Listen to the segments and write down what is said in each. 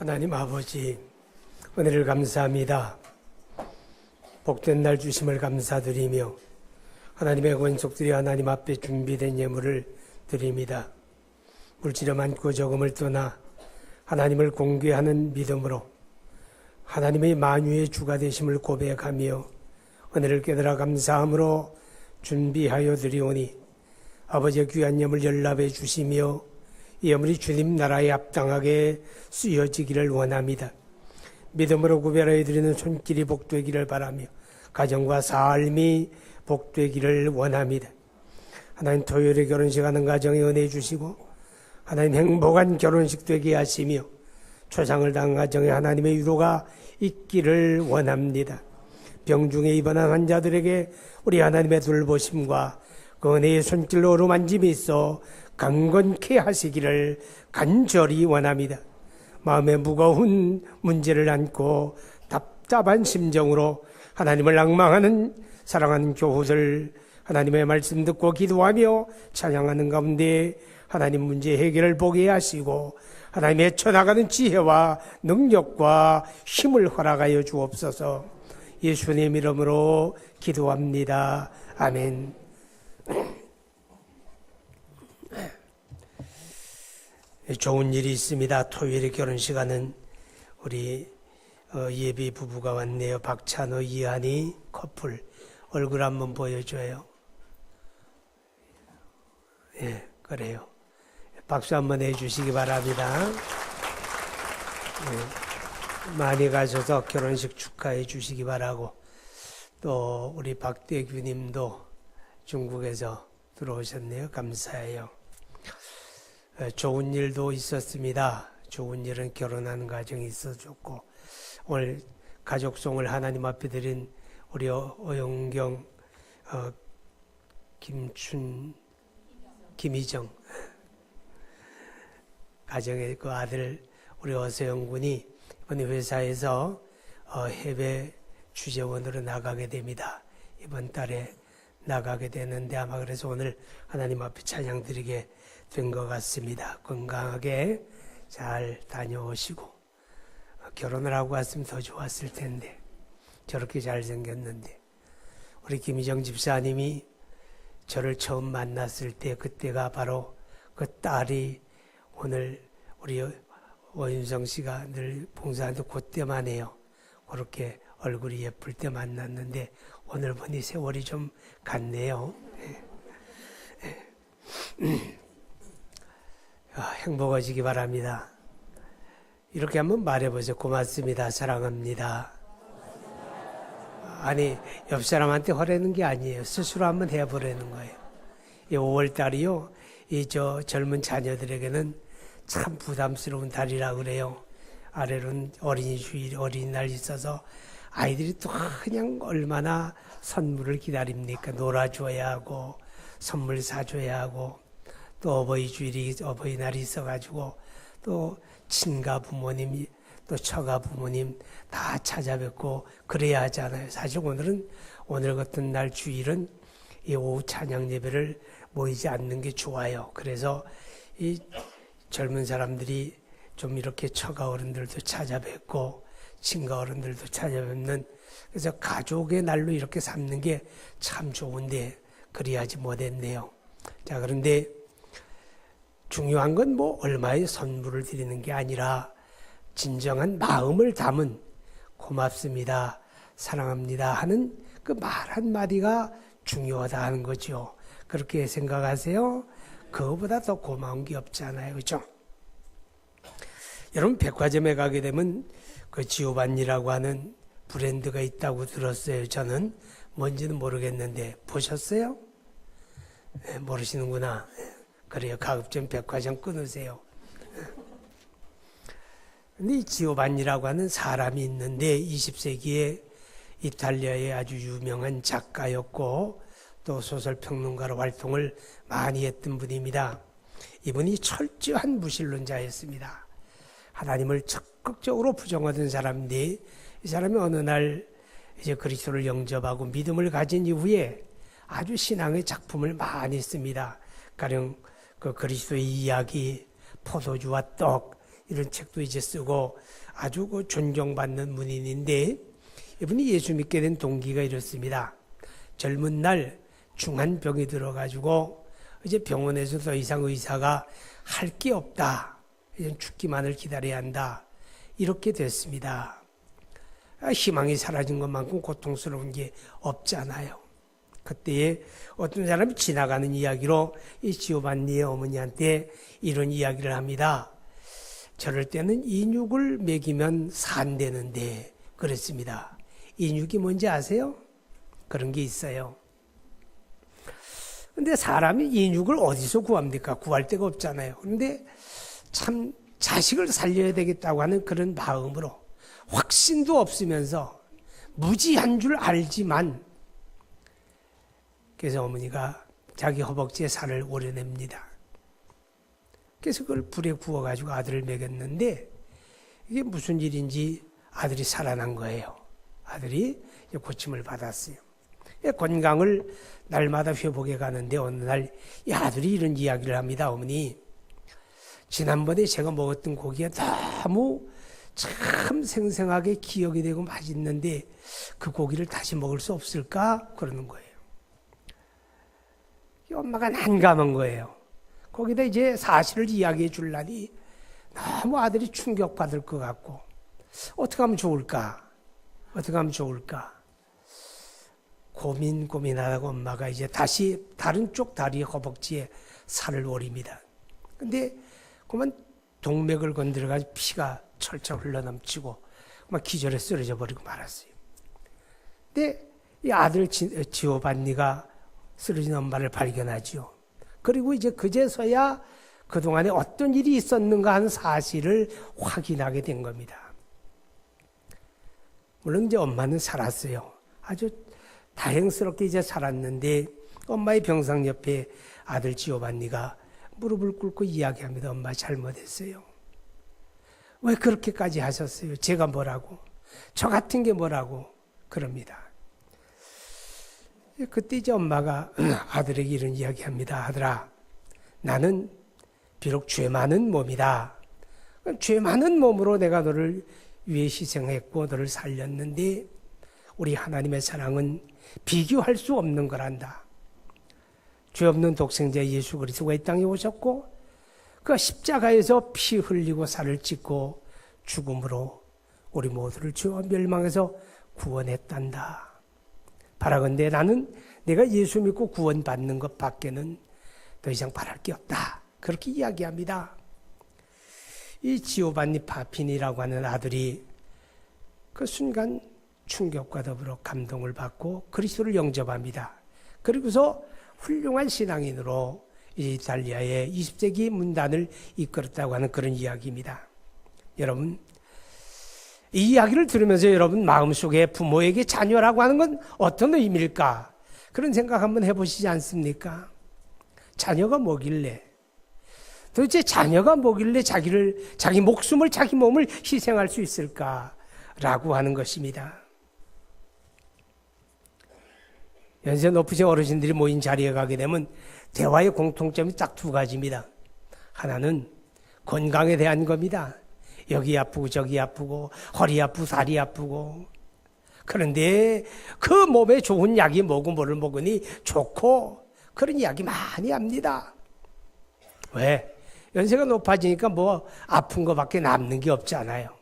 하나님 아버지, 은혜를 감사합니다. 복된 날 주심을 감사드리며 하나님의 권속들이 하나님 앞에 준비된 예물을 드립니다. 물질에 많고 적음을 떠나 하나님을 공개하는 믿음으로 하나님의 만유의 주가 되심을 고백하며 은혜를 깨달아 감사함으로 준비하여 드리오니 아버지의 귀한 예물 연락해 주시며 이 예물이 주님 나라에 합당하게 쓰여지기를 원합니다. 믿음으로 구별하여 드리는 손길이 복되기를 바라며 가정과 삶이 복되기를 원합니다. 하나님 토요일에 결혼식 하는 가정에 은혜 주시고 하나님 행복한 결혼식 되게 하시며 초상을 당한 가정에 하나님의 위로가 있기를 원합니다. 병중에 입원한 환자들에게 우리 하나님의 돌보심과 그 은혜의 손길로 어루만짐이 있어 강건케 하시기를 간절히 원합니다. 마음에 무거운 문제를 안고 답답한 심정으로 하나님을 앙망하는 사랑하는 교우들 하나님의 말씀 듣고 기도하며 찬양하는 가운데 하나님 문제 해결을 보게 하시고 하나님의 쳐나가는 지혜와 능력과 힘을 허락하여 주옵소서. 예수님 이름으로 기도합니다. 아멘. 좋은 일이 있습니다. 토요일에 결혼식 하는 우리 예비 부부가 왔네요. 박찬호, 이한이 커플. 얼굴 한번 보여줘요. 예, 그래요. 박수 한번 해주시기 바랍니다. 예, 많이 가셔서 결혼식 축하해 주시기 바라고, 또 우리 박대규 님도 중국에서 들어오셨네요. 감사해요. 좋은 일도 있었습니다. 좋은 일은 결혼하는 과정이 있어 좋고, 오늘 가족송을 하나님 앞에 드린 우리 어영경, 김희정 가정의 그 아들 우리 어서영 군이 이번 회사에서 해외 주재원으로 나가게 됩니다. 이번 달에 나가게 되는데 아마 그래서 오늘 하나님 앞에 찬양 드리게 된 것 같습니다. 건강하게 잘 다녀오시고, 결혼을 하고 왔으면 더 좋았을 텐데 저렇게 잘생겼는데. 우리 김희정 집사님이 저를 처음 만났을 때 그때가 바로 그 딸이 오늘 우리 오윤성 씨가 늘 봉사하는데 그때만 해요. 그렇게 얼굴이 예쁠 때 만났는데 오늘 보니 세월이 좀 갔네요. 행복하시기 바랍니다. 이렇게 한번 말해보세요. 고맙습니다. 사랑합니다. 아니, 옆 사람한테 허라는 게 아니에요. 스스로 한번 해보라는 거예요. 이 5월달이요, 젊은 자녀들에게는 참 부담스러운 달이라 그래요. 아래로는 어린이주일, 어린이날 있어서 아이들이 또 그냥 얼마나 선물을 기다립니까? 놀아줘야 하고, 선물 사줘야 하고, 또 어버이날이 있어가지고, 또 친가 부모님, 또 처가 부모님 다 찾아뵙고 그래야 하잖아요. 사실 오늘 같은 날 주일은 이 오후 찬양 예배를 모이지 않는 게 좋아요. 그래서 이 젊은 사람들이 좀 이렇게 처가 어른들도 찾아뵙고 친가 어른들도 찾아뵙는, 그래서 가족의 날로 이렇게 삼는 게 참 좋은데 그리하지 못했네요. 자, 그런데 중요한 건 뭐 얼마의 선물을 드리는 게 아니라 진정한 마음을 담은 고맙습니다, 사랑합니다 하는 그 말 한마디가 중요하다 하는 거죠. 그렇게 생각하세요? 그거보다 더 고마운 게 없잖아요. 그렇죠? 여러분, 백화점에 가게 되면 그 지오반니라고 하는 브랜드가 있다고 들었어요. 저는 뭔지는 모르겠는데 보셨어요? 네, 모르시는구나. 그래요. 가급적 백화점 끊으세요. 근데 이 지오반니라고 하는 사람이 있는데 20세기에 이탈리아의 아주 유명한 작가였고 또 소설평론가로 활동을 많이 했던 분입니다. 이분이 철저한 무신론자였습니다. 하나님을 적극적으로 부정하던 사람인데 이 사람이 어느 날 이제 그리스도를 영접하고 믿음을 가진 이후에 아주 신앙의 작품을 많이 씁니다. 가령 그 그리스도의 이야기, 포도주와 떡, 이런 책도 이제 쓰고 아주 존경받는 문인인데, 이분이 예수 믿게 된 동기가 이렇습니다. 젊은 날 중한 병이 들어가지고 이제 병원에서 더 이상 의사가 할 게 없다. 이제 죽기만을 기다려야 한다. 이렇게 됐습니다. 희망이 사라진 것만큼 고통스러운 게 없잖아요. 그때에 어떤 사람이 지나가는 이야기로 이 지오반니의 어머니한테 이런 이야기를 합니다. 저럴 때는 인육을 먹이면 산대는데 그랬습니다. 인육이 뭔지 아세요? 그런 게 있어요. 근데 사람이 인육을 어디서 구합니까? 구할 데가 없잖아요. 그런데 참 자식을 살려야 되겠다고 하는 그런 마음으로 확신도 없으면서 무지한 줄 알지만, 그래서 어머니가 자기 허벅지에 살을 오려냅니다. 그래서 그걸 불에 구워가지고 아들을 먹였는데, 이게 무슨 일인지 아들이 살아난 거예요. 아들이 고침을 받았어요. 건강을 날마다 회복해 가는데 어느 날 이 아들이 이런 이야기를 합니다. 어머니, 지난번에 제가 먹었던 고기가 너무 참 생생하게 기억이 되고 맛있는데 그 고기를 다시 먹을 수 없을까? 그러는 거예요. 이 엄마가 난감한 거예요. 거기다 이제 사실을 이야기해 주려니 너무 아들이 충격받을 것 같고, 어떻게 하면 좋을까? 어떻게 하면 좋을까? 고민하다가 엄마가 이제 다시 다른 쪽 다리 허벅지에 살을 오립니다. 근데 그만 동맥을 건드려가지고 피가 철철 흘러넘치고 막 기절해 쓰러져 버리고 말았어요. 근데 이 아들 지오반니가 쓰러진 엄마를 발견하지요. 그리고 이제 그제서야 그동안에 어떤 일이 있었는가 하는 사실을 확인하게 된 겁니다. 물론 이제 엄마는 살았어요. 아주 다행스럽게 이제 살았는데, 엄마의 병상 옆에 아들 지오반니가 무릎을 꿇고 이야기합니다. 엄마 잘못했어요. 왜 그렇게까지 하셨어요? 제가 뭐라고? 저 같은 게 뭐라고? 그럽니다. 그때 이제 엄마가 아들에게 이런 이야기합니다. 아들아, 나는 비록 죄 많은 몸이다. 죄 많은 몸으로 내가 너를 위해 희생했고 너를 살렸는데 우리 하나님의 사랑은 비교할 수 없는 거란다. 죄 없는 독생자 예수 그리스도가 이 땅에 오셨고 그 십자가에서 피 흘리고 살을 찢고 죽음으로 우리 모두를 죄와 멸망에서 구원했단다. 바라건대 나는 내가 예수 믿고 구원받는 것 밖에는 더 이상 바랄 게 없다. 그렇게 이야기합니다. 이 지오반니 파핀이라고 하는 아들이 그 순간 충격과 더불어 감동을 받고 그리스도를 영접합니다. 그리고서 훌륭한 신앙인으로 이탈리아의 20세기 문단을 이끌었다고 하는 그런 이야기입니다. 여러분, 이 이야기를 들으면서 여러분 마음속에 부모에게 자녀라고 하는 건 어떤 의미일까? 그런 생각 한번 해보시지 않습니까? 자녀가 뭐길래? 도대체 자녀가 뭐길래 자기 목숨을, 자기 몸을 희생할 수 있을까라고 하는 것입니다. 연세 높으신 어르신들이 모인 자리에 가게 되면 대화의 공통점이 딱 두 가지입니다. 하나는 건강에 대한 겁니다. 여기 아프고 저기 아프고 허리 아프고 다리 아프고, 그런데 그 몸에 좋은 약이 뭐고 뭐를 먹으니 좋고, 그런 이야기 많이 합니다. 왜? 연세가 높아지니까 뭐 아픈 것밖에 남는 게 없잖아요.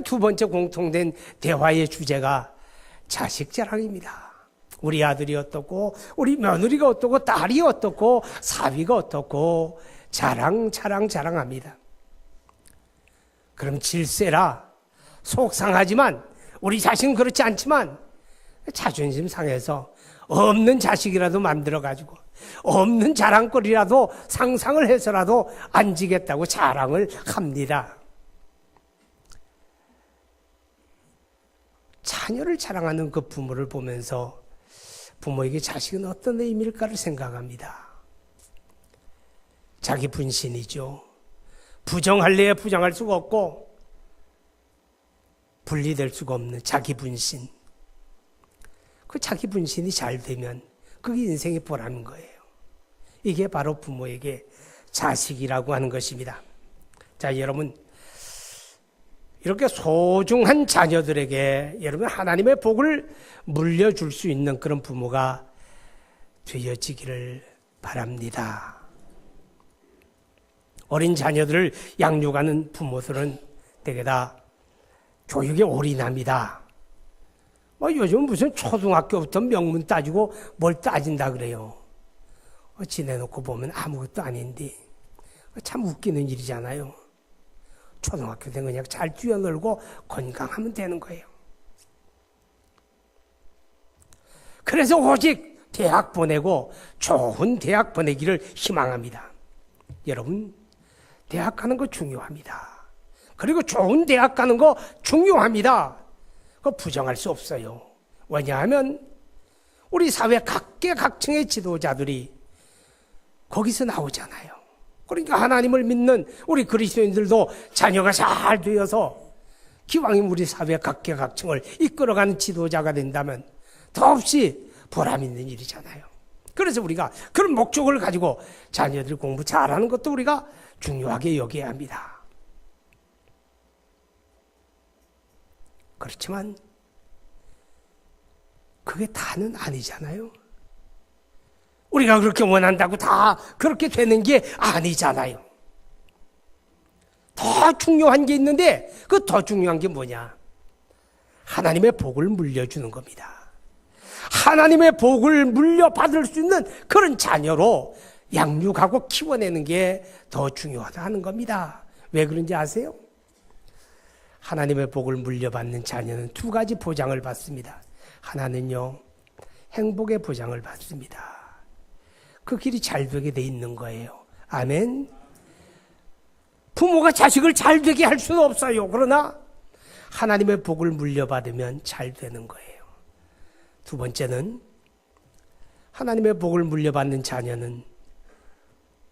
두 번째 공통된 대화의 주제가 자식 자랑입니다. 우리 아들이 어떻고 우리 며느리가 어떻고 딸이 어떻고 사위가 어떻고 자랑합니다. 그럼 질세라 속상하지만 우리 자식은 그렇지 않지만 자존심 상해서 없는 자식이라도 만들어가지고 없는 자랑거리라도 상상을 해서라도 안 지겠다고 자랑을 합니다. 자녀를 자랑하는 그 부모를 보면서 부모에게 자식은 어떤 의미일까를 생각합니다. 자기 분신이죠. 부정할래야 부정할 수가 없고 분리될 수가 없는 자기 분신. 그 자기 분신이 잘 되면 그게 인생의 보람인 거예요. 이게 바로 부모에게 자식이라고 하는 것입니다. 자, 자, 여러분, 이렇게 소중한 자녀들에게 여러분 하나님의 복을 물려줄 수 있는 그런 부모가 되어지기를 바랍니다. 어린 자녀들을 양육하는 부모들은 대개 다 교육에 올인합니다. 요즘 무슨 초등학교부터 명문 따지고 뭘 따진다 그래요. 지내놓고 보면 아무것도 아닌데 참 웃기는 일이잖아요. 초등학교 때 그냥 잘 뛰어놀고 건강하면 되는 거예요. 그래서 오직 대학 보내고 좋은 대학 보내기를 희망합니다. 여러분, 대학 가는 거 중요합니다. 그리고 좋은 대학 가는 거 중요합니다. 그거 부정할 수 없어요. 왜냐하면 우리 사회 각계각층의 지도자들이 거기서 나오잖아요. 그러니까 하나님을 믿는 우리 그리스도인들도 자녀가 잘 되어서 기왕이면 우리 사회 각계각층을 이끌어가는 지도자가 된다면 더없이 보람 있는 일이잖아요. 그래서 우리가 그런 목적을 가지고 자녀들 공부 잘하는 것도 우리가 중요하게 여겨야 합니다. 그렇지만 그게 다는 아니잖아요. 우리가 그렇게 원한다고 다 그렇게 되는 게 아니잖아요. 더 중요한 게 있는데 그 더 중요한 게 뭐냐? 하나님의 복을 물려주는 겁니다. 하나님의 복을 물려받을 수 있는 그런 자녀로 양육하고 키워내는 게 더 중요하다는 겁니다. 왜 그런지 아세요? 하나님의 복을 물려받는 자녀는 두 가지 보장을 받습니다. 하나는요, 행복의 보장을 받습니다. 그 길이 잘 되게 돼 있는 거예요. 아멘. 부모가 자식을 잘 되게 할 수는 없어요. 그러나 하나님의 복을 물려받으면 잘 되는 거예요. 두 번째는 하나님의 복을 물려받는 자녀는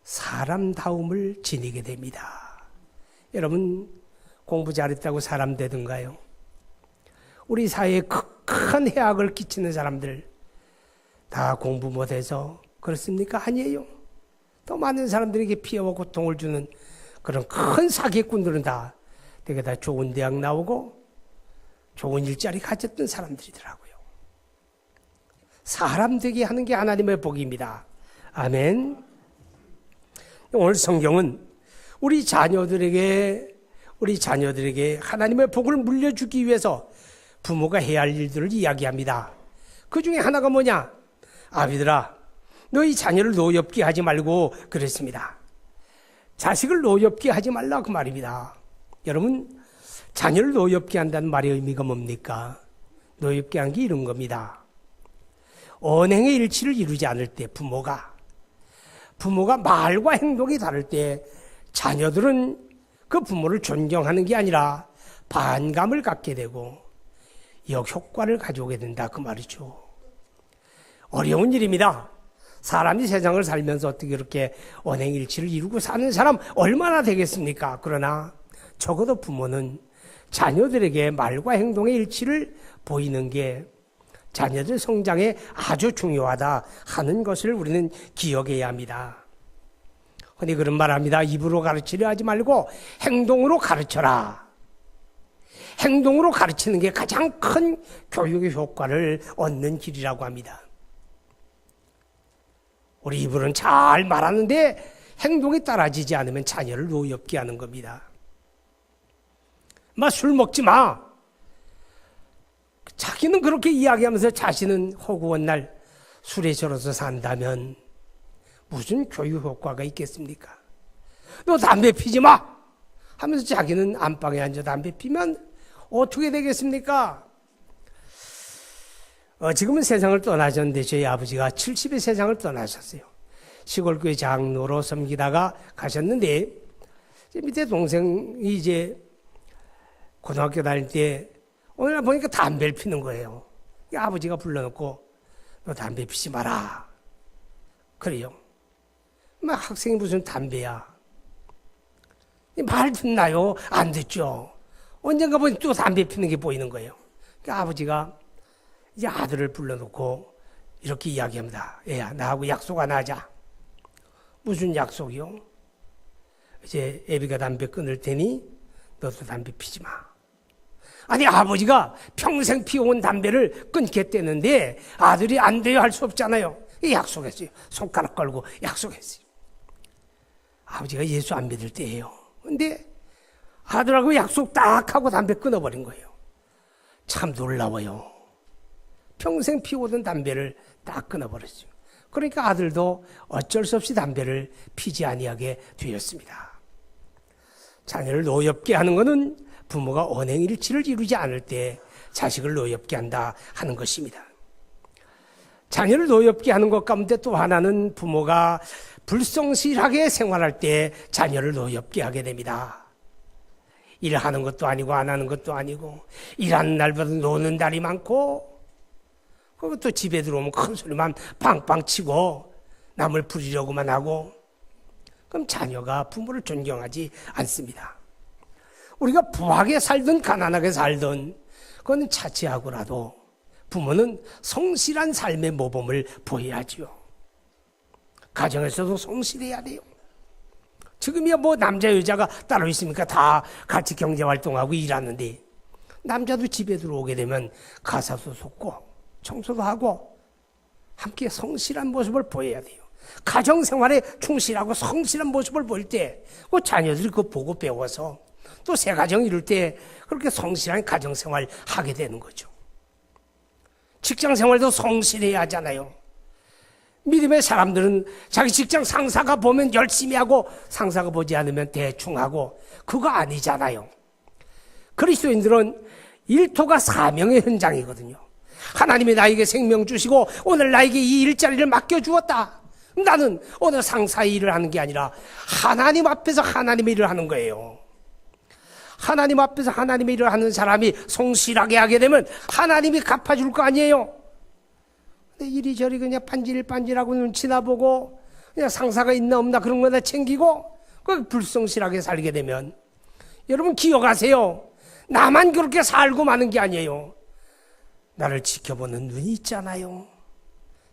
사람다움을 지니게 됩니다. 여러분, 공부 잘했다고 사람 되든가요? 우리 사회에 큰 해악을 끼치는 사람들 다 공부 못해서 그렇습니까? 아니에요. 더 많은 사람들에게 피해와 고통을 주는 그런 큰 사기꾼들은 다 되게 다 좋은 대학 나오고 좋은 일자리 가졌던 사람들이더라고요. 사람 되게 하는 게 하나님의 복입니다. 아멘. 오늘 성경은 우리 자녀들에게 하나님의 복을 물려주기 위해서 부모가 해야 할 일들을 이야기합니다. 그 중에 하나가 뭐냐? 아비들아, 너희 자녀를 노엽게 하지 말고 그랬습니다. 자식을 노엽게 하지 말라 그 말입니다. 여러분, 자녀를 노엽게 한다는 말의 의미가 뭡니까? 노엽게 한 게 이런 겁니다. 언행의 일치를 이루지 않을 때 부모가 말과 행동이 다를 때 자녀들은 그 부모를 존경하는 게 아니라 반감을 갖게 되고 역효과를 가져오게 된다 그 말이죠. 어려운 일입니다. 사람이 세상을 살면서 어떻게 그렇게 언행일치를 이루고 사는 사람 얼마나 되겠습니까? 그러나 적어도 부모는 자녀들에게 말과 행동의 일치를 보이는 게 자녀들 성장에 아주 중요하다 하는 것을 우리는 기억해야 합니다. 근데 그런 말 합니다. 입으로 가르치려 하지 말고 행동으로 가르쳐라. 행동으로 가르치는 게 가장 큰 교육의 효과를 얻는 길이라고 합니다. 우리 입으로는 잘 말하는데 행동이 따라지지 않으면 자녀를 노엽게 하는 겁니다. 술 먹지 마. 자기는 그렇게 이야기하면서 자신은 허구한 날 술에 절어서 산다면 무슨 교육 효과가 있겠습니까? 너 담배 피지 마! 하면서 자기는 안방에 앉아 담배 피면 어떻게 되겠습니까? 지금은 세상을 떠나셨는데 저희 아버지가 70의 세상을 떠나셨어요. 시골교회 장로로 섬기다가 가셨는데 밑에 동생이 이제 고등학교 다닐 때 어느 날 보니까 담배를 피는 거예요. 아버지가 불러놓고 너 담배 피지 마라. 그래요. 학생이 무슨 담배야. 말 듣나요? 안 듣죠. 언젠가 보니 또 담배 피는 게 보이는 거예요. 아버지가 이제 아들을 불러놓고 이렇게 이야기합니다. 얘야, 나하고 약속 하나 하자. 무슨 약속이요? 이제 애비가 담배 끊을 테니 너도 담배 피지 마. 아니, 아버지가 평생 피워온 담배를 끊겠다는데 아들이 안 돼요 할 수 없잖아요. 약속했어요. 손가락 걸고 약속했어요. 아버지가 예수 안 믿을 때예요. 근데 아들하고 약속 딱 하고 담배 끊어버린 거예요. 참 놀라워요. 평생 피우던 담배를 딱 끊어버렸어요. 그러니까 아들도 어쩔 수 없이 담배를 피지 아니하게 되었습니다. 자녀를 노엽게 하는 것은 부모가 언행일치를 이루지 않을 때 자식을 노엽게 한다 하는 것입니다. 자녀를 노엽게 하는 것 가운데 또 하나는 부모가 불성실하게 생활할 때 자녀를 노엽게 하게 됩니다. 일하는 것도 아니고 안 하는 것도 아니고 일하는 날보다 노는 날이 많고 그리고 또 집에 들어오면 큰 소리만 빵빵 치고 남을 부리려고만 하고 그럼 자녀가 부모를 존경하지 않습니다. 우리가 부하게 살든 가난하게 살든 그건 차치하고라도 부모는 성실한 삶의 모범을 보여야지요. 가정에서도 성실해야 돼요. 지금이야 뭐 남자 여자가 따로 있습니까? 다 같이 경제활동하고 일하는데 남자도 집에 들어오게 되면 가사도 쏟고 청소도 하고 함께 성실한 모습을 보여야 돼요. 가정생활에 충실하고 성실한 모습을 보일 때 그 자녀들이 그거 보고 배워서 또 새 가정 이룰 때 그렇게 성실한 가정생활 하게 되는 거죠. 직장생활도 성실해야 하잖아요. 믿음의 사람들은 자기 직장 상사가 보면 열심히 하고 상사가 보지 않으면 대충 하고 그거 아니잖아요. 그리스도인들은 일터가 사명의 현장이거든요. 하나님이 나에게 생명 주시고 오늘 나에게 이 일자리를 맡겨주었다. 나는 오늘 상사의 일을 하는 게 아니라 하나님 앞에서 하나님의 일을 하는 거예요. 하나님 앞에서 하나님의 일을 하는 사람이 성실하게 하게 되면 하나님이 갚아줄 거 아니에요. 근데 이리저리 그냥 반질반질하고 눈치나 보고 그냥 상사가 있나 없나 그런 거나 챙기고 그 불성실하게 살게 되면 여러분 기억하세요. 나만 그렇게 살고 마는 게 아니에요. 나를 지켜보는 눈이 있잖아요.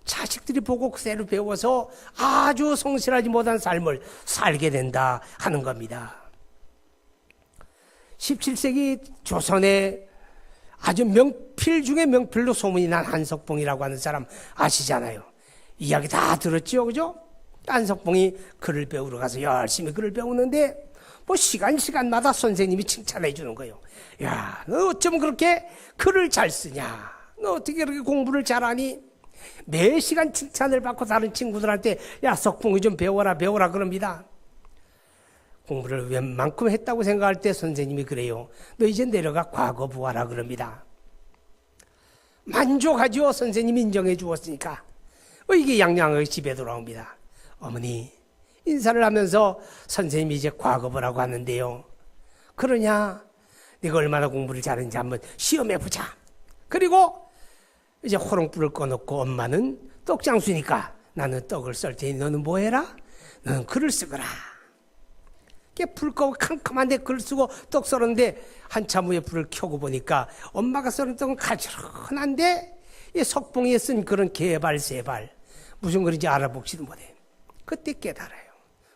자식들이 보고 그대로 배워서 아주 성실하지 못한 삶을 살게 된다 하는 겁니다. 17세기 조선에 아주 명필 중에 명필로 소문이 난 한석봉이라고 하는 사람 아시잖아요. 이야기 다 들었죠, 그죠? 한석봉이 글을 배우러 가서 열심히 글을 배우는데 뭐 시간마다 선생님이 칭찬해 주는 거예요. 야, 너 어쩜 그렇게 글을 잘 쓰냐? 너 어떻게 그렇게 공부를 잘하니? 매 시간 칭찬을 받고 다른 친구들한테 야, 석봉이 좀 배워라 그럽니다. 공부를 웬만큼 했다고 생각할 때 선생님이 그래요. 너 이제 내려가 과거 부하라 그럽니다. 만족하죠. 선생님이 인정해 주었으니까. 이게 양양하게 집에 돌아옵니다. 어머니, 인사를 하면서 선생님이 이제 과거 부라고 하는데요. 그러냐? 네가 얼마나 공부를 잘했는지 한번 시험해보자. 그리고 이제 호롱불을 꺼놓고 엄마는 떡장수니까 나는 떡을 썰 테니 너는 뭐 해라? 너는 글을 쓰거라. 불 끄고 캄캄한데 글 쓰고 떡 썰었는데 한참 후에 불을 켜고 보니까 엄마가 썰은 떡은 가지런한데 이 석봉이에 쓴 그런 개발세발 무슨 글인지 알아보지도 못해. 그때 깨달아요.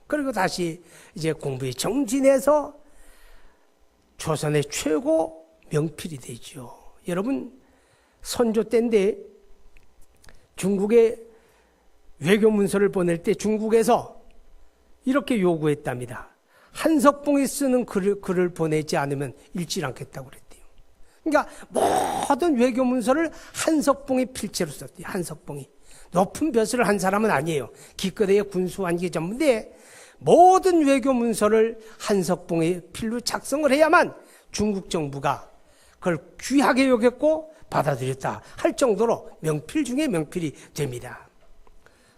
그리고 다시 이제 공부에 정진해서 조선의 최고 명필이 되죠. 여러분 선조 때인데 중국에 외교 문서를 보낼 때 중국에서 이렇게 요구했답니다. 한석봉이 쓰는 글을 보내지 않으면 읽지 않겠다고 그랬대요. 그러니까 모든 외교 문서를 한석봉이 필체로 썼대요. 한석봉이. 높은 벼슬을 한 사람은 아니에요. 기껏해야 군수관계 전문인데 모든 외교 문서를 한석봉의 필로 작성을 해야만 중국 정부가 그걸 귀하게 여겼고 받아들였다 할 정도로 명필 중에 명필이 됩니다.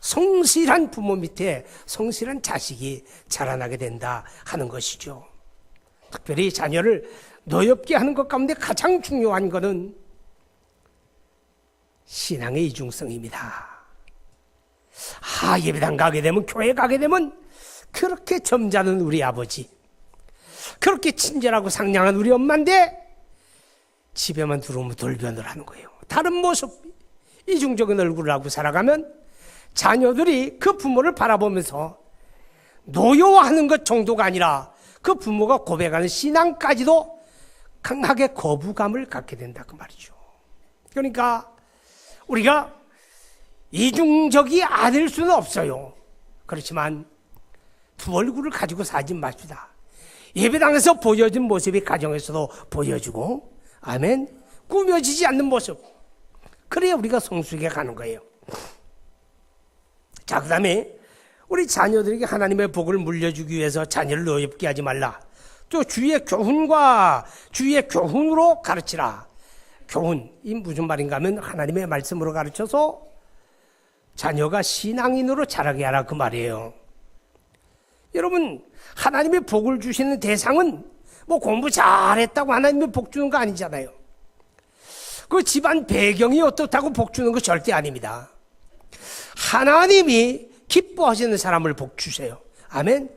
성실한 부모 밑에 성실한 자식이 자라나게 된다 하는 것이죠. 특별히 자녀를 노엽게 하는 것 가운데 가장 중요한 것은 신앙의 이중성입니다. 예배당 가게 되면 교회 가게 되면 그렇게 점잖은 우리 아버지, 그렇게 친절하고 상냥한 우리 엄마인데 집에만 들어오면 돌변을 하는 거예요. 다른 모습, 이중적인 얼굴을 하고 살아가면 자녀들이 그 부모를 바라보면서 노여워하는 것 정도가 아니라 그 부모가 고백하는 신앙까지도 강하게 거부감을 갖게 된다 그 말이죠. 그러니까 우리가 이중적이 아닐 수는 없어요. 그렇지만 두 얼굴을 가지고 살지 맙시다. 예배당에서 보여진 모습이 가정에서도 보여주고, 아멘, 꾸며지지 않는 모습, 그래야 우리가 성숙해 가는 거예요. 자, 그 다음에 우리 자녀들에게 하나님의 복을 물려주기 위해서 자녀를 어렵게 하지 말라. 또 주의 교훈과 주의 교훈으로 가르치라. 교훈, 이 무슨 말인가 하면 하나님의 말씀으로 가르쳐서 자녀가 신앙인으로 자라게 하라 그 말이에요. 여러분, 하나님의 복을 주시는 대상은 뭐 공부 잘했다고 하나님의 복 주는 거 아니잖아요. 그 집안 배경이 어떻다고 복 주는 거 절대 아닙니다. 하나님이 기뻐하시는 사람을 복 주세요. 아멘.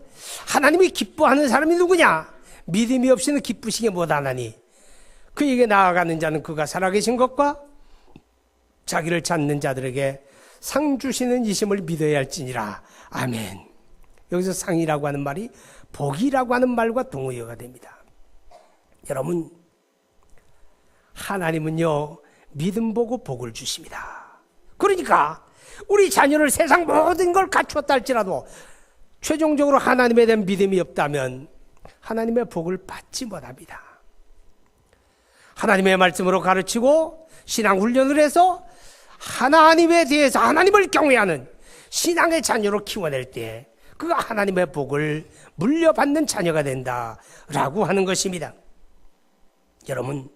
하나님이 기뻐하는 사람이 누구냐? 믿음이 없이는 기쁘시게 못하나니 그에게 나아가는 자는 그가 살아계신 것과 자기를 찾는 자들에게 상 주시는 이심을 믿어야 할지니라. 아멘. 여기서 상이라고 하는 말이 복이라고 하는 말과 동의어가 됩니다. 여러분, 하나님은요 믿음 보고 복을 주십니다. 그러니까 우리 자녀를 세상 모든 걸 갖추었다 할지라도 최종적으로 하나님에 대한 믿음이 없다면 하나님의 복을 받지 못합니다. 하나님의 말씀으로 가르치고 신앙 훈련을 해서 하나님에 대해서 하나님을 경외하는 신앙의 자녀로 키워낼 때 그가 하나님의 복을 물려받는 자녀가 된다라고 하는 것입니다. 여러분,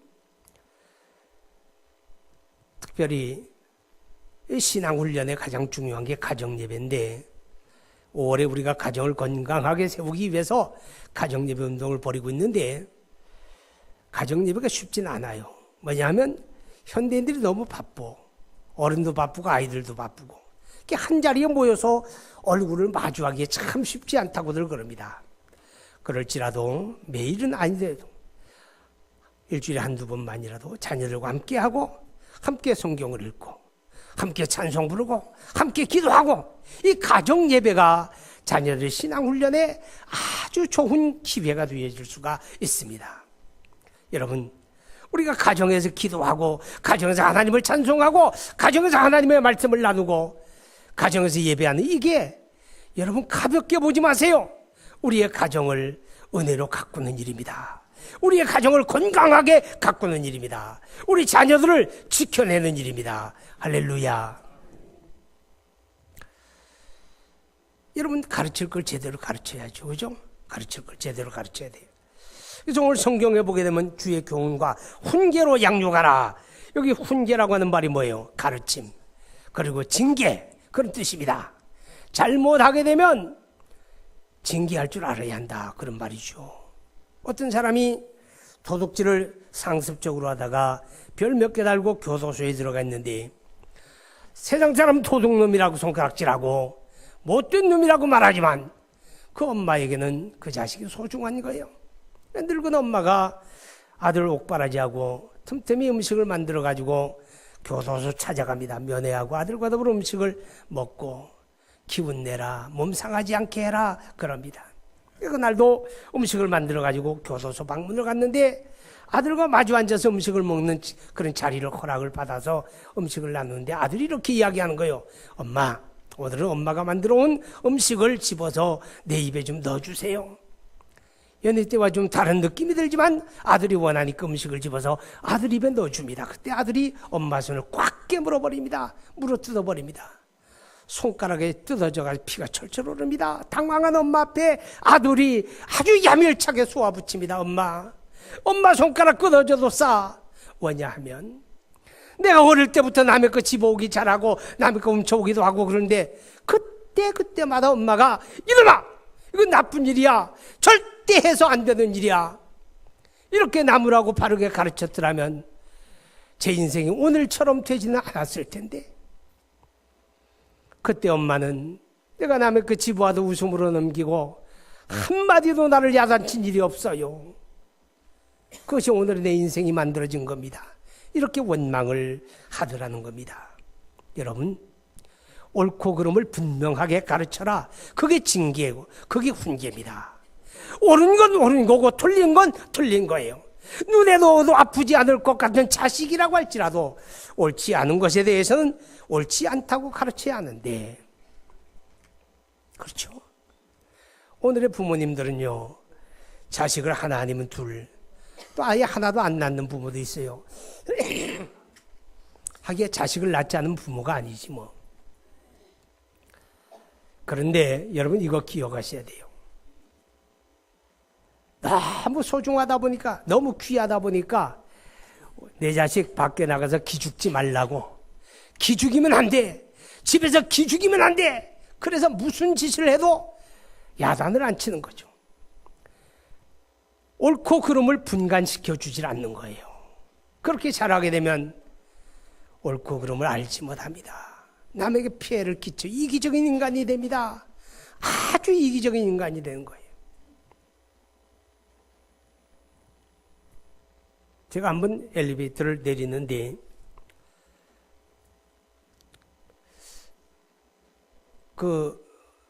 특별히 신앙 훈련의 가장 중요한 게 가정 예배인데 5월에 우리가 가정을 건강하게 세우기 위해서 가정 예배 운동을 벌이고 있는데 가정 예배가 쉽진 않아요. 뭐냐면 현대인들이 너무 바빠. 어른도 바쁘고 아이들도 바쁘고 한 자리에 모여서 얼굴을 마주하기에 참 쉽지 않다고들 그럽니다. 그럴지라도 매일은 아니더라도 일주일에 한두 번만이라도 자녀들과 함께하고 함께 성경을 읽고 함께 찬송 부르고 함께 기도하고 이 가정 예배가 자녀들의 신앙 훈련에 아주 좋은 기회가 되어질 수가 있습니다. 여러분, 우리가 가정에서 기도하고 가정에서 하나님을 찬송하고 가정에서 하나님의 말씀을 나누고 가정에서 예배하는 이게 여러분 가볍게 보지 마세요. 우리의 가정을 은혜로 가꾸는 일입니다. 우리의 가정을 건강하게 가꾸는 일입니다. 우리 자녀들을 지켜내는 일입니다. 할렐루야. 여러분, 가르칠 걸 제대로 가르쳐야죠. 그죠? 가르칠 걸 제대로 가르쳐야 돼요. 그래서 오늘 성경에 보게 되면 주의 교훈과 훈계로 양육하라. 여기 훈계라고 하는 말이 뭐예요? 가르침, 그리고 징계, 그런 뜻입니다. 잘못하게 되면 징계할 줄 알아야 한다, 그런 말이죠. 어떤 사람이 도둑질을 상습적으로 하다가 별 몇 개 달고 교도소에 들어가 있는데 세상 사람 도둑놈이라고 손가락질하고 못된 놈이라고 말하지만 그 엄마에게는 그 자식이 소중한 거예요. 늙은 엄마가 아들 옥바라지하고 틈틈이 음식을 만들어가지고 교도소 찾아갑니다. 면회하고 아들과 더불어 음식을 먹고 기운 내라, 몸 상하지 않게 해라 그럽니다. 그날도 음식을 만들어가지고 교도소 방문을 갔는데 아들과 마주 앉아서 음식을 먹는 그런 자리를 허락을 받아서 음식을 나누는데 아들이 이렇게 이야기하는 거예요. 엄마, 오늘은 엄마가 만들어 온 음식을 집어서 내 입에 좀 넣어주세요. 연애 때와 좀 다른 느낌이 들지만 아들이 원하니까 음식을 집어서 아들 입에 넣어줍니다. 그때 아들이 엄마 손을 꽉 깨물어 버립니다. 물어 뜯어 버립니다. 손가락에 뜯어져가지고 피가 철철 오릅니다. 당황한 엄마 앞에 아들이 아주 야멸차게 쏘아붙입니다. 엄마 손가락 끊어져도 싸. 왜냐하면 내가 어릴 때부터 남의 거 집어오기 잘하고 남의 거 훔쳐오기도 하고 그런데 그때마다 엄마가 이놈아, 이건 나쁜 일이야, 절대 해서 안 되는 일이야, 이렇게 나무라고 바르게 가르쳤더라면 제 인생이 오늘처럼 되지는 않았을 텐데, 그때 엄마는 내가 남의 그 집어와도 웃음으로 넘기고 한마디도 나를 야단친 일이 없어요. 그것이 오늘 내 인생이 만들어진 겁니다. 이렇게 원망을 하더라는 겁니다. 여러분, 옳고 그름을 분명하게 가르쳐라. 그게 징계고 그게 훈계입니다. 옳은 건 옳은 거고 틀린 건 틀린 거예요. 눈에 넣어도 아프지 않을 것 같은 자식이라고 할지라도 옳지 않은 것에 대해서는 옳지 않다고 가르쳐야 하는데, 그렇죠? 오늘의 부모님들은요, 자식을 하나 아니면 둘, 또 아예 하나도 안 낳는 부모도 있어요. 하기에 자식을 낳지 않은 부모가 아니지 뭐. 그런데 여러분 이거 기억하셔야 돼요. 너무 소중하다 보니까, 너무 귀하다 보니까 내 자식 밖에 나가서 기죽지 말라고, 기죽이면 안 돼, 집에서 기죽이면 안 돼, 그래서 무슨 짓을 해도 야단을 안 치는 거죠. 옳고 그름을 분간시켜 주질 않는 거예요. 그렇게 자라게 되면 옳고 그름을 알지 못합니다. 남에게 피해를 끼쳐 이기적인 인간이 됩니다. 아주 이기적인 인간이 되는 거예요. 제가 한번 엘리베이터를 내리는데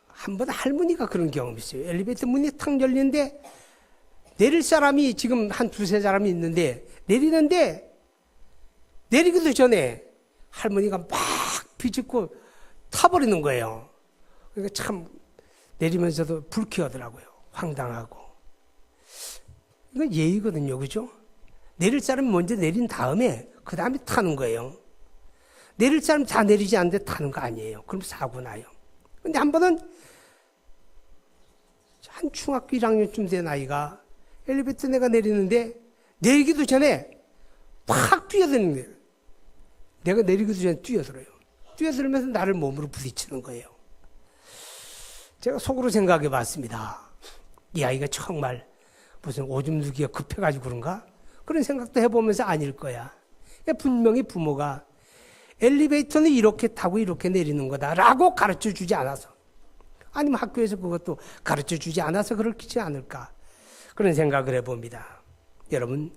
한번 할머니가 그런 경험이 있어요. 엘리베이터 문이 탁 열리는데 내릴 사람이 지금 한 두세 사람이 있는데 내리는데 내리기도 전에 할머니가 막 비집고 타버리는 거예요. 그러니까 참 내리면서도 불쾌하더라고요. 황당하고. 이건 예의거든요. 그죠? 내릴 사람이 먼저 내린 다음에 그 다음에 타는 거예요. 내릴 사람 다 내리지 않는데 타는 거 아니에요. 그럼 사고 나요. 근데 한 번은 한 중학교 1학년쯤 된 아이가 엘리베이터 내가 내리는데 내리기도 전에 팍 뛰어드는 거예요. 내가 내리기도 전에 뛰어들어요. 뛰어들면서 나를 몸으로 부딪히는 거예요. 제가 속으로 생각해 봤습니다. 이 아이가 정말 무슨 오줌 누기가 급해가지고 그런가? 그런 생각도 해보면서 아닐 거야. 분명히 부모가 엘리베이터는 이렇게 타고 이렇게 내리는 거다라고 가르쳐 주지 않아서, 아니면 학교에서 그것도 가르쳐 주지 않아서 그렇지 않을까, 그런 생각을 해봅니다. 여러분,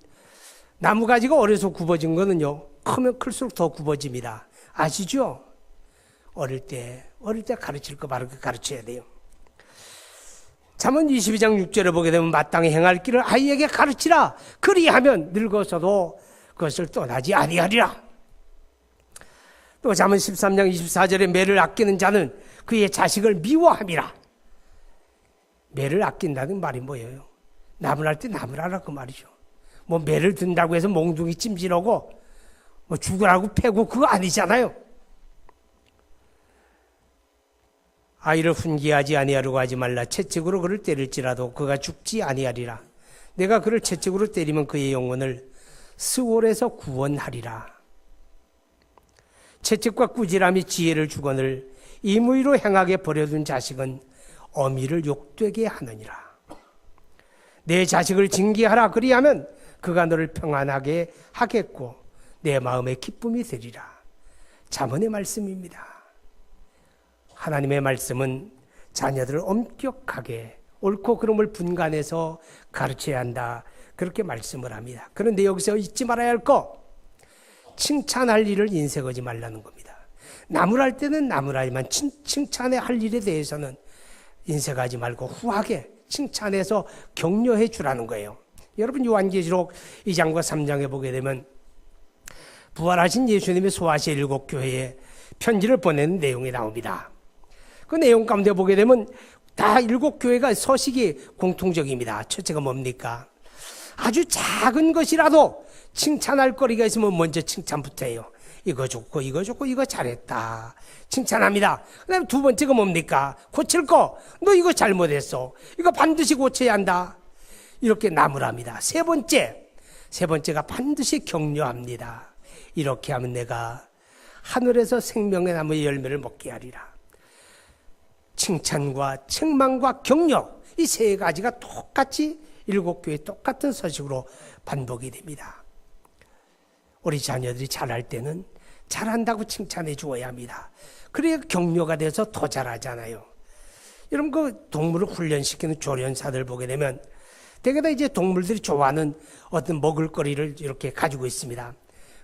나무가지가 어려서 굽어진 거는요, 크면 클수록 더 굽어집니다. 아시죠? 어릴 때 가르칠 거 바로 가르쳐야 돼요. 잠언 22장 6절에 보게 되면 마땅히 행할 길을 아이에게 가르치라. 그리하면 늙어서도 그것을 떠나지 아니하리라. 또 잠언 13장 24절에 매를 아끼는 자는 그의 자식을 미워함이라. 매를 아낀다는 말이 뭐예요? 나무랄 때 나무라라 그 말이죠. 뭐 매를 든다고 해서 몽둥이 찜질하고 뭐 죽으라고 패고 그거 아니잖아요. 아이를 훈계하지 아니하려고 하지 말라. 채찍으로 그를 때릴지라도 그가 죽지 아니하리라. 내가 그를 채찍으로 때리면 그의 영혼을 스올에서 구원하리라. 채찍과 꾸지람이 지혜를 주거늘 임의로 행하게 버려둔 자식은 어미를 욕되게 하느니라. 내 자식을 징계하라. 그리하면 그가 너를 평안하게 하겠고 내 마음에 기쁨이 되리라. 잠언의 말씀입니다. 하나님의 말씀은 자녀들을 엄격하게 옳고 그름을 분간해서 가르쳐야 한다, 그렇게 말씀을 합니다. 그런데 여기서 잊지 말아야 할 거, 칭찬할 일을 인색하지 말라는 겁니다. 나무랄 때는 나무라지만 칭찬해야 할 일에 대해서는 인색하지 말고 후하게 칭찬해서 격려해 주라는 거예요. 여러분, 요한계시록 2장과 3장에 보게 되면 부활하신 예수님이 소아시아 7교회에 편지를 보내는 내용이 나옵니다. 그 내용 가운데 보게 되면 다 7교회가 서식이 공통적입니다. 첫째가 뭡니까? 아주 작은 것이라도 칭찬할 거리가 있으면 먼저 칭찬부터 해요. 이거 좋고 이거 좋고 이거 잘했다, 칭찬합니다. 그 다음에 두 번째가 뭡니까? 고칠 거, 너 이거 잘못했어, 이거 반드시 고쳐야 한다, 이렇게 나무랍니다. 세 번째가 반드시 격려합니다. 이렇게 하면 내가 하늘에서 생명의 나무의 열매를 먹게 하리라. 칭찬과 책망과 격려, 이 세 가지가 똑같이 7교회 똑같은 서식으로 반복이 됩니다. 우리 자녀들이 잘할 때는 잘한다고 칭찬해 주어야 합니다. 그래야 격려가 돼서 더 잘하잖아요. 여러분, 그 동물을 훈련시키는 조련사들 보게 되면 대개 다 이제 동물들이 좋아하는 어떤 먹을거리를 이렇게 가지고 있습니다.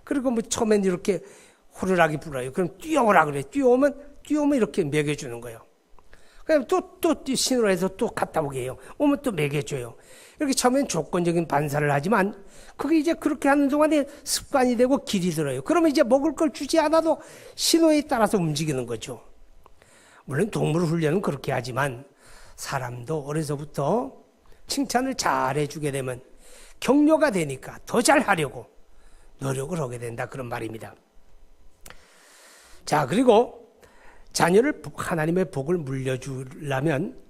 그리고 뭐 처음엔 이렇게 호루라기 불어요. 그럼 뛰어오라 그래. 뛰어오면 뛰어오면 이렇게 먹여주는 거예요. 그럼 또 신호를 해서 또 갔다 오게 해요. 오면 또 먹여줘요. 이렇게 처음엔 조건적인 반사를 하지만 그게 이제 그렇게 하는 동안에 습관이 되고 길이 들어요. 그러면 이제 먹을 걸 주지 않아도 신호에 따라서 움직이는 거죠. 물론 동물 훈련은 그렇게 하지만 사람도 어려서부터 칭찬을 잘 해주게 되면 격려가 되니까 더 잘하려고 노력을 하게 된다, 그런 말입니다. 자, 그리고 자녀를 하나님의 복을 물려주려면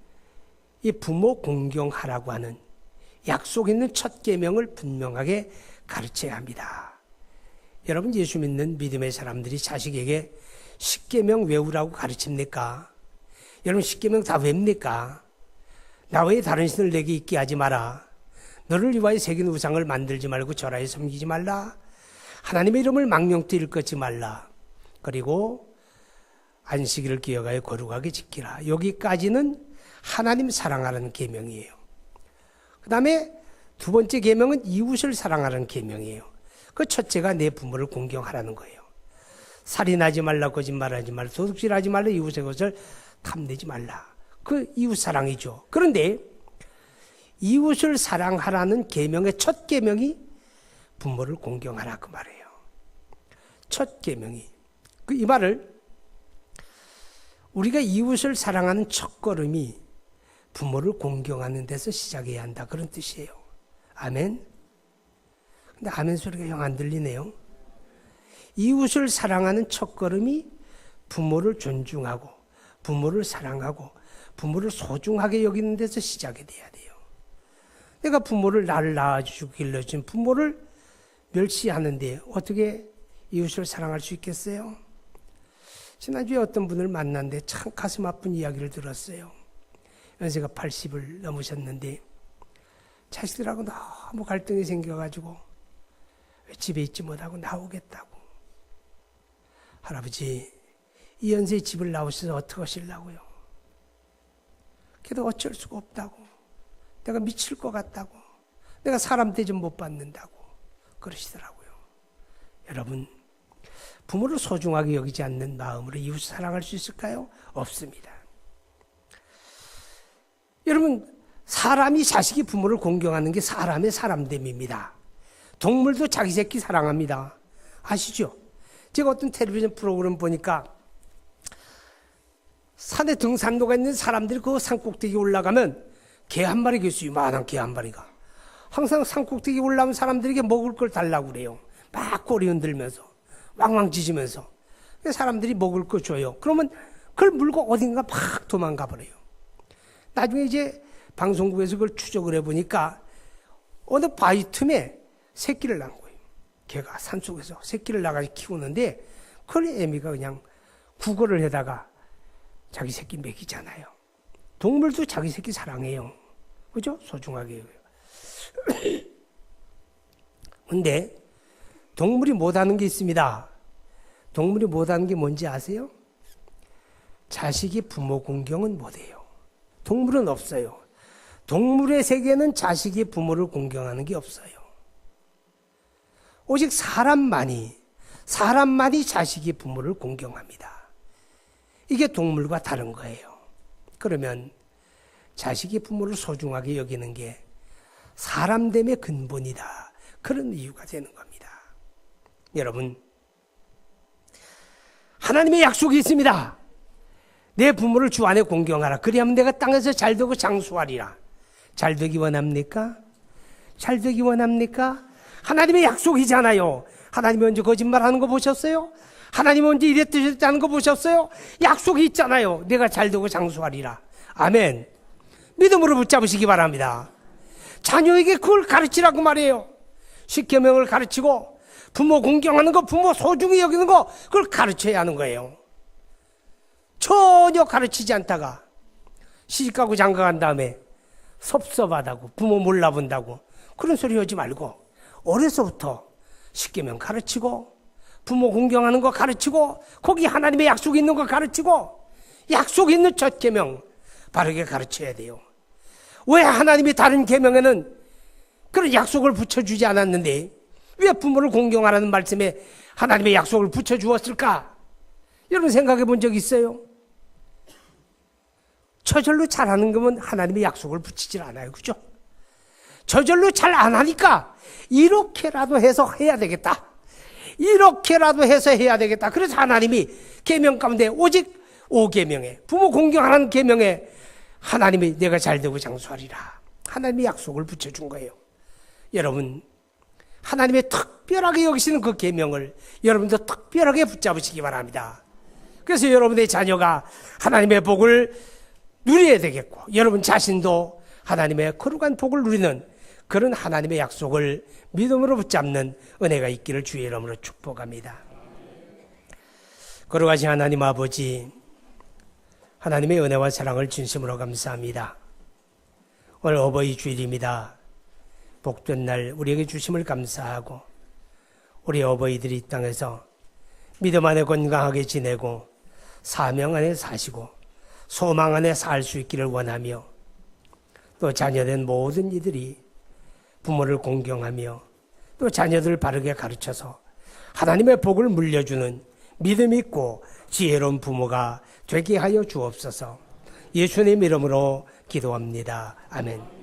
이 부모 공경하라고 하는 약속 있는 첫 계명을 분명하게 가르쳐야 합니다. 여러분, 예수 믿는 믿음의 사람들이 자식에게 10계명 외우라고 가르칩니까? 여러분, 10계명 다 외웁니까? 나 외에 다른 신을 내게 있게 하지 마라. 너를 위하여 새긴 우상을 만들지 말고 절하에 섬기지 말라. 하나님의 이름을 망령되이 일컫지 말라. 그리고 안식일을 기억하여 거룩하게 지키라. 여기까지는 하나님 사랑하라는 계명이에요. 그 다음에 두 번째 계명은 이웃을 사랑하라는 계명이에요. 그 첫째가 내 부모를 공경하라는 거예요. 살인하지 말라, 거짓말하지 말라, 도둑질하지 말라, 이웃의 것을 탐내지 말라. 그 이웃 사랑이죠. 그런데 이웃을 사랑하라는 계명의 첫 계명이 부모를 공경하라, 그 말이에요. 첫 계명이. 이 말을 우리가 이웃을 사랑하는 첫걸음이 부모를 공경하는 데서 시작해야 한다, 그런 뜻이에요. 아멘? 근데 아멘 소리가 영 안 들리네요. 이웃을 사랑하는 첫걸음이 부모를 존중하고 부모를 사랑하고 부모를 소중하게 여기는 데서 시작이 돼야 돼요. 내가 부모를 나를 낳아주고 길러준 부모를 멸시하는데 어떻게 이웃을 사랑할 수 있겠어요? 지난주에 어떤 분을 만났는데 참 가슴 아픈 이야기를 들었어요. 연세가 80을 넘으셨는데 자식들하고 너무 갈등이 생겨가지고 집에 있지 못하고 나오겠다고. 할아버지, 이 연세에 집을 나오셔서 어떻게 하시려고요? 그래도 어쩔 수가 없다고. 내가 미칠 것 같다고. 내가 사람 대접 못 받는다고 그러시더라고요. 여러분, 부모를 소중하게 여기지 않는 마음으로 이웃을 사랑할 수 있을까요? 없습니다. 여러분, 사람이 자식이 부모를 공경하는 게 사람의 사람됨입니다. 동물도 자기 새끼 사랑합니다. 아시죠? 제가 어떤 텔레비전 프로그램 보니까 산에 등산로가 있는 사람들이 그 산꼭대기에 올라가면 개 한 마리 있어요. 이만한 개 한 마리가. 항상 산꼭대기에 올라온 사람들에게 먹을 걸 달라고 그래요. 막 꼬리 흔들면서 왕왕 짖으면서 사람들이 먹을 거 줘요. 그러면 그걸 물고 어딘가 막 도망가 버려요. 나중에 이제 방송국에서 그걸 추적을 해보니까 어느 바위 틈에 새끼를 낳은 거예요. 개가 산속에서 새끼를 낳아서 키우는데 그걸 애미가 그냥 구걸을 해다가 자기 새끼 먹이잖아요. 동물도 자기 새끼 사랑해요. 그죠? 소중하게 해요. 근데 동물이 못하는 게 있습니다. 동물이 못하는 게 뭔지 아세요? 자식이 부모 공경은 못해요. 동물은 없어요. 동물의 세계는 자식이 부모를 공경하는 게 없어요. 오직 사람만이 자식이 부모를 공경합니다. 이게 동물과 다른 거예요. 그러면 자식이 부모를 소중하게 여기는 게 사람됨의 근본이다, 그런 이유가 되는 겁니다. 여러분, 하나님의 약속이 있습니다. 내 부모를 주 안에 공경하라. 그리하면 내가 땅에서 잘되고 장수하리라. 잘되기 원합니까? 잘되기 원합니까? 하나님의 약속이잖아요. 하나님이 언제 거짓말하는 거 보셨어요? 하나님이 언제 이랬다는 거 보셨어요? 약속이 있잖아요. 내가 잘되고 장수하리라. 아멘. 믿음으로 붙잡으시기 바랍니다. 자녀에게 그걸 가르치라고 말이에요. 십계명을 가르치고 부모 공경하는 거, 부모 소중히 여기는 거, 그걸 가르쳐야 하는 거예요. 전혀 가르치지 않다가 시집가고 장가간 다음에 섭섭하다고, 부모 몰라본다고 그런 소리 하지 말고 어려서부터 십계명 가르치고 부모 공경하는 거 가르치고 거기 하나님의 약속이 있는 거 가르치고 약속이 있는 첫 계명 바르게 가르쳐야 돼요. 왜 하나님이 다른 계명에는 그런 약속을 붙여주지 않았는데 왜 부모를 공경하라는 말씀에 하나님의 약속을 붙여주었을까? 여러분 생각해 본 적 있어요? 저절로 잘하는 거면 하나님의 약속을 붙이질 않아요. 그죠? 저절로 잘 안 하니까 이렇게라도 해서 해야 되겠다. 이렇게라도 해서 해야 되겠다. 그래서 하나님이 계명 가운데 오직 5계명에 부모 공경하는 계명에 하나님이 내가 잘되고 장수하리라. 하나님의 약속을 붙여준 거예요. 여러분 하나님의 특별하게 여기시는 그 계명을 여러분도 특별하게 붙잡으시기 바랍니다. 그래서 여러분의 자녀가 하나님의 복을 누려야 되겠고 여러분 자신도 하나님의 거룩한 복을 누리는 그런 하나님의 약속을 믿음으로 붙잡는 은혜가 있기를 주의 이름으로 축복합니다. 거룩하신 하나님 아버지, 하나님의 은혜와 사랑을 진심으로 감사합니다. 오늘 어버이 주일입니다. 복된 날 우리에게 주심을 감사하고 우리 어버이들이 이 땅에서 믿음 안에 건강하게 지내고 사명 안에 사시고 소망 안에 살 수 있기를 원하며 또 자녀된 모든 이들이 부모를 공경하며 또 자녀들을 바르게 가르쳐서 하나님의 복을 물려주는 믿음 있고 지혜로운 부모가 되게 하여 주옵소서. 예수님 이름으로 기도합니다. 아멘.